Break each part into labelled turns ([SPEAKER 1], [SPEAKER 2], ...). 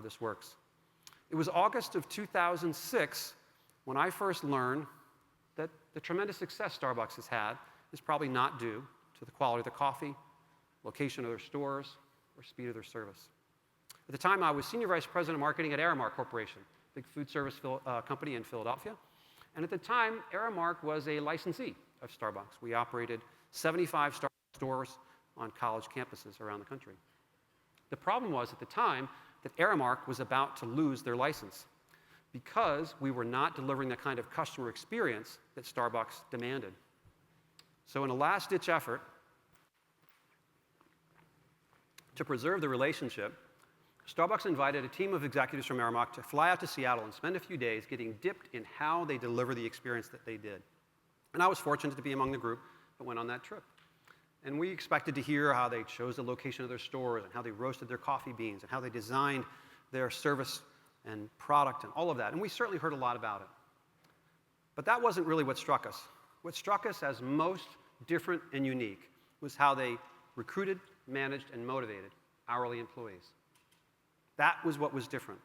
[SPEAKER 1] this works. It was August of 2006 when I first learned that the tremendous success Starbucks has had is probably not due to the quality of the coffee, location of their stores, or speed of their service. At the time, I was Senior Vice President of Marketing at Aramark Corporation, a big food service company in Philadelphia. And at the time, Aramark was a licensee of Starbucks. We operated 75 Starbucks stores on college campuses around the country. The problem was, at the time, that Aramark was about to lose their license because we were not delivering the kind of customer experience that Starbucks demanded. So in a last-ditch effort to preserve the relationship, Starbucks invited a team of executives from Aramark to fly out to Seattle and spend a few days getting dipped in how they deliver the experience that they did. And I was fortunate to be among the group that went on that trip. And we expected to hear how they chose the location of their stores and how they roasted their coffee beans and how they designed their service and product and all of that. And we certainly heard a lot about it. But that wasn't really what struck us. What struck us as most different and unique was how they recruited, managed, and motivated hourly employees. That was what was different.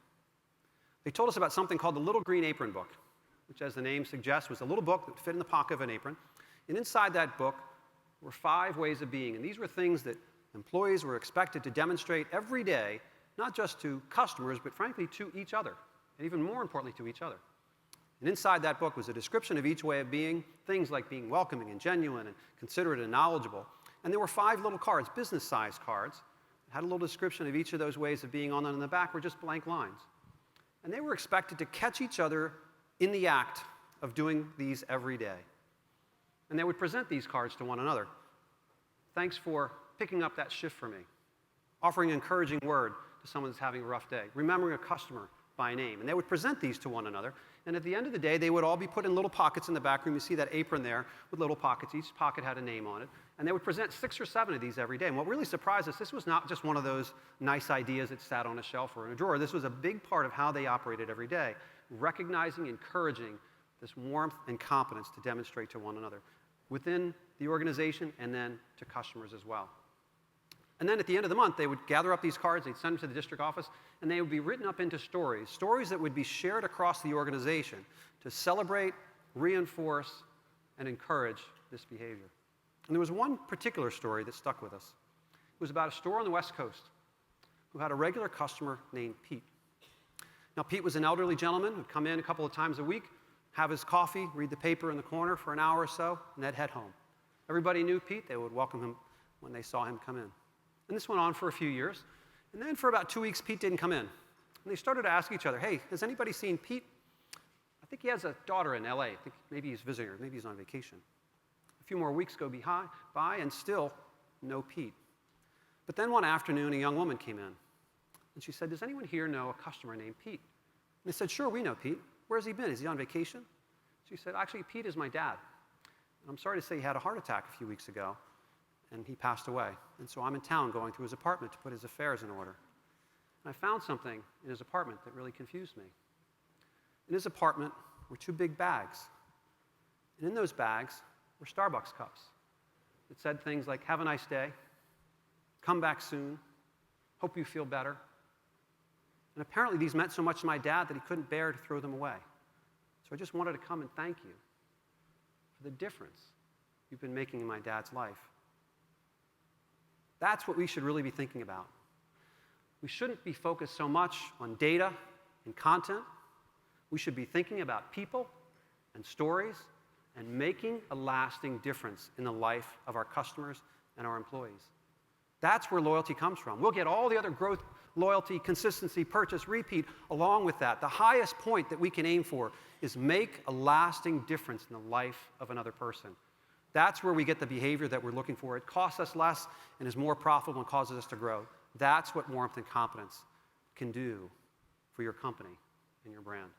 [SPEAKER 1] They told us about something called the Little Green Apron Book, which, as the name suggests, was a little book that fit in the pocket of an apron. And inside that book were 5 ways of being. And these were things that employees were expected to demonstrate every day, not just to customers, but frankly to each other, and even more importantly to each other. And inside that book was a description of each way of being, things like being welcoming and genuine and considerate and knowledgeable. And there were 5 little cards, business-sized cards, that had a little description of each of those ways of being on them. And in the back were just blank lines. And they were expected to catch each other in the act of doing these every day. And they would present these cards to one another. Thanks for picking up that shift for me. Offering an encouraging word to someone that's having a rough day. Remembering a customer by name. And they would present these to one another. And at the end of the day, they would all be put in little pockets in the back room. You see that apron there with little pockets. Each pocket had a name on it. And they would present 6 or 7 of these every day. And what really surprised us, this was not just one of those nice ideas that sat on a shelf or in a drawer. This was a big part of how they operated every day, recognizing, encouraging this warmth and competence to demonstrate to one another within the organization and then to customers as well. And then at the end of the month, they would gather up these cards, they'd send them to the district office, and they would be written up into stories, stories that would be shared across the organization to celebrate, reinforce, and encourage this behavior. And there was one particular story that stuck with us. It was about a store on the West Coast who had a regular customer named Pete. Now, Pete was an elderly gentleman who'd come in a couple of times a week, have his coffee, read the paper in the corner for an hour or so, and then head home. Everybody knew Pete. They would welcome him when they saw him come in. And this went on for a few years. And then for about 2 weeks, Pete didn't come in. And they started to ask each other, hey, has anybody seen Pete? I think he has a daughter in LA. I think maybe he's visiting her. Maybe he's on vacation. A few more weeks go by, and still no Pete. But then one afternoon, a young woman came in. And she said, does anyone here know a customer named Pete? And they said, sure, we know Pete. Where's he been? Is he on vacation? She said, actually, Pete is my dad. And I'm sorry to say he had a heart attack a few weeks ago, and he passed away. And so I'm in town going through his apartment to put his affairs in order. And I found something in his apartment that really confused me. In his apartment were 2 big bags. And in those bags were Starbucks cups that said things like, have a nice day, come back soon, hope you feel better. And apparently these meant so much to my dad that he couldn't bear to throw them away. So I just wanted to come and thank you for the difference you've been making in my dad's life. That's what we should really be thinking about. We shouldn't be focused so much on data and content. We should be thinking about people and stories and making a lasting difference in the life of our customers and our employees. That's where loyalty comes from. We'll get all the other growth, loyalty, consistency, purchase, repeat along with that. The highest point that we can aim for is make a lasting difference in the life of another person. That's where we get the behavior that we're looking for. It costs us less and is more profitable and causes us to grow. That's what warmth and competence can do for your company and your brand.